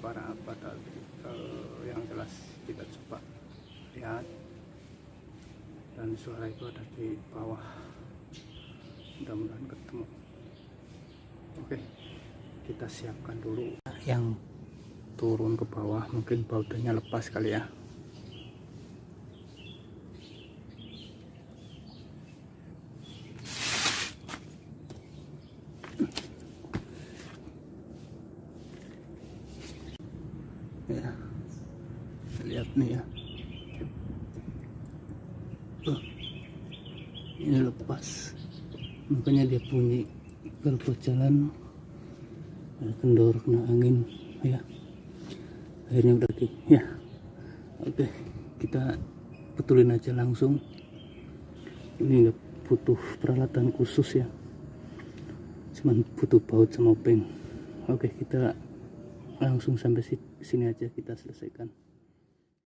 suara apa tadi. Yang jelas kita coba lihat, dan suara itu ada di bawah. Mudah-mudahan ketemu. Oke, kita siapkan dulu yang turun ke bawah. Mungkin bautnya lepas kali ya. Ya, lihat nih ya, ini lepas, makanya dia bunyi kalau buat jalan kendor kena angin ya. Akhirnya udah ya. Oke, kita betulin aja langsung. Ini nggak butuh peralatan khusus ya, cuman butuh baut sama obeng. Oke, kita langsung sampai sini aja, kita selesaikan.